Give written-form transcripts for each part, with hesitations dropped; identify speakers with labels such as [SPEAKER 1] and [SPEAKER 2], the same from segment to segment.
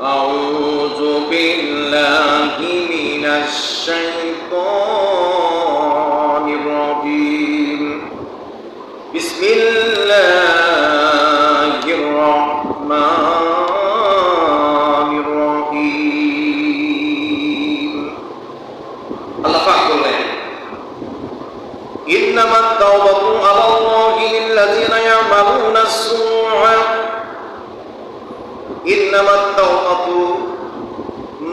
[SPEAKER 1] أعوذ بالله من الشيطان الرجيم بسم الله الرحمن الرحيم الله فاكر إنما التوبة على الله للذين يعملون السوء إنما التوبة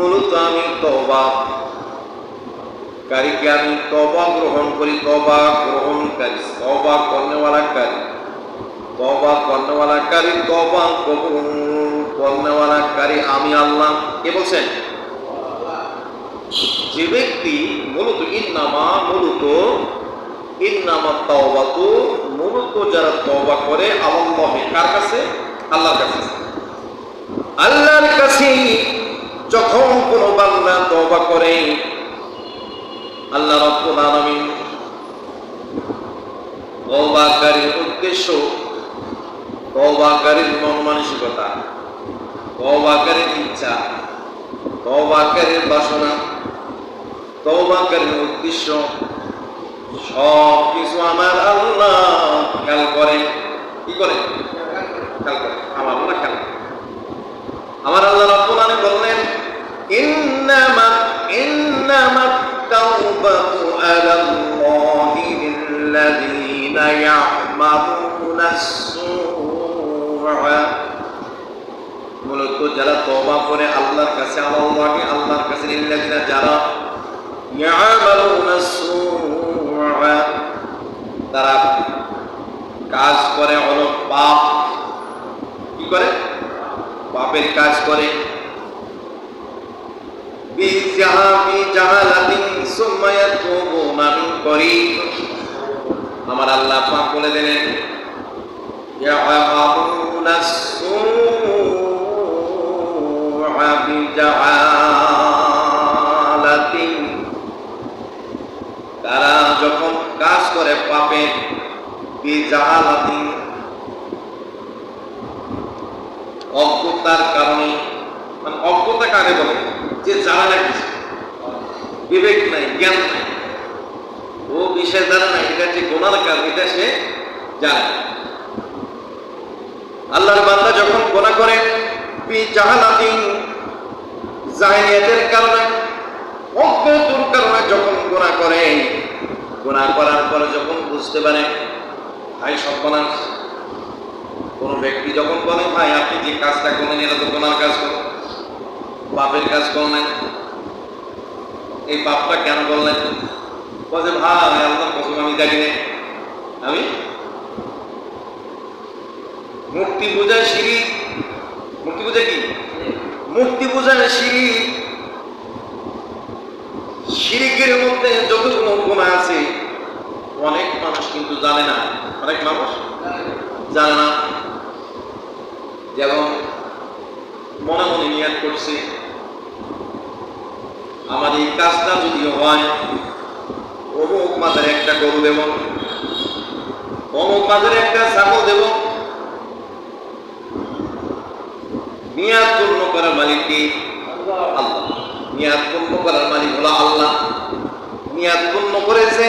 [SPEAKER 1] মূলত আমি তওবা কারীকে আমি তওবা গ্রহণ করি, তওবা গ্রহণকারী, তওবা করনেওয়ালাকারী, তওবা করনেওয়ালাকারী, তওবা কবুল করনেওয়ালাকারী আমি আল্লাহ। কে বলছেন? যে ব্যক্তি মূলত ইন্নামা তাওবাতু মূলত যারা তওবা করে আল্লাহ, কার কাছে? আল্লাহর কাছে। আল্লাহর কাছে যখন কোন বান্দা তওবা করে, আল্লাহ রাব্বুল আলামিন তওবাকারীর উদ্দেশ্য, তওবাকারীর মন মানসিকতা, তওবাকারীর ইচ্ছা, তওবাকারীর বাসনা, তওবাকারীর উদ্দেশ্য সব কিছু আমার আল্লাহ খেয়াল করে। কি করে? খেয়াল করে। আমার আল্লাহ খেয়াল করে। আমার আল্লাহ রাব্বুল আলামিন বললেন, ইন্নামাত তাওবাতু আলাল্লাহি লিল্লাযীনা ইয়া'মালুনাস সু'a। মূলত যারা তওবা করে আল্লাহর কাছে, আল্লাহর কাছে, লিল্লাযীনা যারা ইয়া'মালুনাস সু'a তারা কাজ করে হলো পাপ। কি করে? পাপের কাজ করে। আমার আল্লাহ পাক বলে দিলেন, তারা যখন কাজ করে পাপের বিজালাতিন, অজ্ঞতার কারণে, মানে অজ্ঞতা কারে বলে? যে জানা না কিছু, বিবেক নাই, জ্ঞান নাই, ও বিষয় জানা নাই এটা যে গুনার কাজ, এটা সে জানে। আল্লাহর বান্দা যখন গুনাহ করে বিজাহালাতিন, জাহিলিয়াতের কারণে, অজ্ঞতার কারণে যখন গুনাহ করে, গুনাহ করার পরে যখন বুঝতে পারে ভাই সর্বনাশ, কোন ব্যক্তি যখন বলে ভাই আপনি যে কাজটা করলেন এটা তো গুনার কাজ করলেন, পাপের কাজ করলেন, এই পাপটা কেন করলেন? বলে ভাই আল্লাহর কসম আমি জানি না, আমি মূর্তি পূজায় শিরিক। মূর্তি পূজা কি? মূর্তি পূজায় শিরিক। শিরিকের মধ্যে যতগুলো গুনাহ আছে অনেক মানুষ কিন্তু জানে না, অনেক মানুষ জানে না। যেমন মনে মনে নিয়ত করছে আমার এই কাজটা যদি হয় অমুক মাঝের একটা গরু দেব, অমুক মাঝের একটা ছাগল দেব। নিয়াত পূর্ণ করার মালিক কি? আল্লাহ। নিয়াত পূর্ণ করার মালিক হলো আল্লাহ। নিয়াত পূর্ণ করেছে,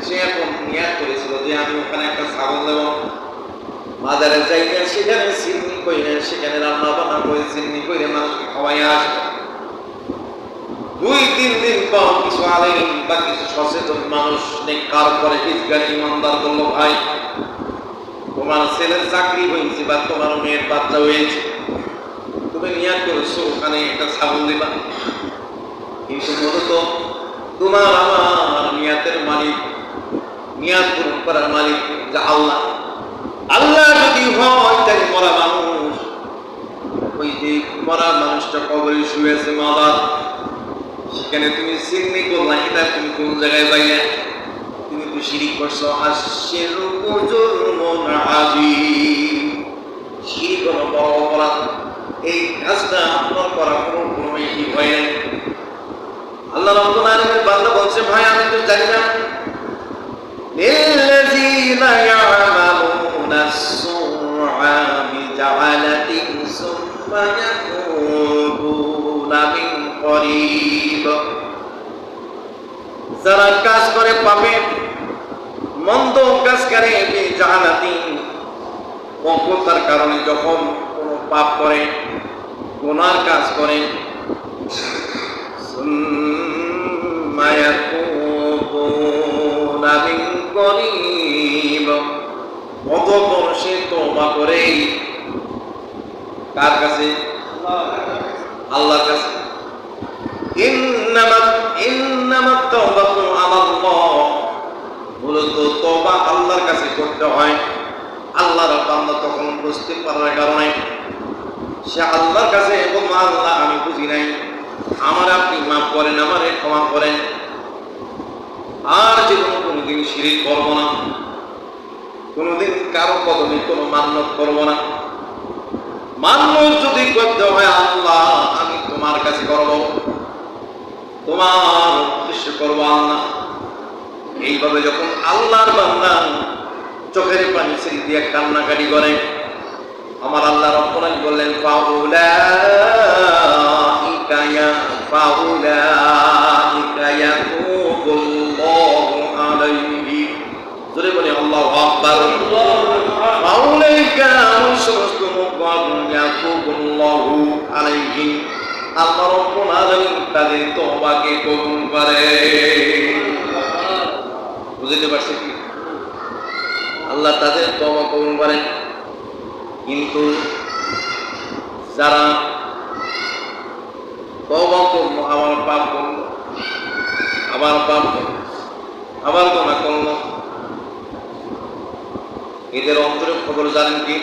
[SPEAKER 1] সে এখন নিয়াত করেছিল যে আমি ওখানে একটা ছাগল দেব, মাজারে যাইয়া সেখানে সিন্নি কইরে, সেখানে রান্না বান্না করে সিন্নি কইরে মানুষকে খাওয়াই আসবে। 2-3 দিন পর কিছু আলেম বা কিছু সচেতন মানুষ নেককার করে ইসগার ইমানদার বলল, ভাই তোমার ছেলের চাকরি হয়েছে বা তোমার মেয়ের বাচ্চা হয়েছে, তুমি নিয়াত করেছো ওখানে একটা ছাগল দিবা, কিন্তু মূলত তোমার আমার নিয়াতের মালিক, নিয়াত পূরণ করার মালিক যে আল্লাহ। আল্লাহ যদি হয় তাই মরা মানুষ, ওই যে মরা মানুষটা কবরে শুয়েছে মাদার, সেখানে তুমি সিন্নি করলা, এটা তুমি কোন জায়গায় পাইলে? তুমি তো শিরিক করছো। আশিরকু যুলমুন আযীম, শিরিক হলো বড় অপরাধ। এই কাজটা আপনার করা কোনোই ঠিক হয় নাই। আল্লাহ রাব্বুল আলামিন বান্দা বলছে, ভাই আমি তো জানি না। লিল্লাযীনা ইয়া'মালুনাস সু'a বিজা'লাতিন সুম্মা ইয়াতুবুন قريب যারা কাজ করে পাবে মন্দ কাজ করে বেজাহালাতি অজ্ঞতার কারণে যখন কোনো পাপ করে গুনার কাজ করে সুম্মা ইয়াতুবুনা মিন করিব অতঃপর সে তওবা করে কার কাছে আল্লাহর কাছে ইন্নামাত তাওবাতু আলাল্লাহ মূলত তওবা আল্লাহর কাছে করতে হয় আল্লাহর বান্দা তখন বুঝতে পারার কারণে সে আল্লাহর কাছে বলল আল্লাহ আমি বুঝি নাই আমার আপনি মাফ করেন আমারে ক্ষমা করেন আর জীবনে কোনোদিন শিরিক করব না কোনোদিন কারো কদমে কোনো মান্যত করব না মান্যত যদি করতে হয় আল্লাহ আমি তোমার কাছে করব তোমার উদ্দেশ্য করবো আল্লাহ এইভাবে যখন আল্লাহর বান্দা চোখের পানি ছেড়ে দিয়ে কান্নাকাটি করে আমার আল্লাহ রব্বুল আলামিন বললেন ফাউলাইকা ইয়াতুবুল্লাহু আলাইহি জোরে বলি আল্লাহু আকবার ফাউলাইকা সমস্ত মুমিন ইয়াতুবুল্লাহু আলাইহি আল্লাহ রব্বুল আলামিন তাদের তওবাকে কবুল করে বুঝতে পারছেন কি আল্লাহ তাদের তওবা কবুল করেন কিন্তু যারা তওবা করলো আবার পাপ করলো আবার পাপ করলো আবার গুনাহ করলো এদের অন্তরের খবর জানেন কি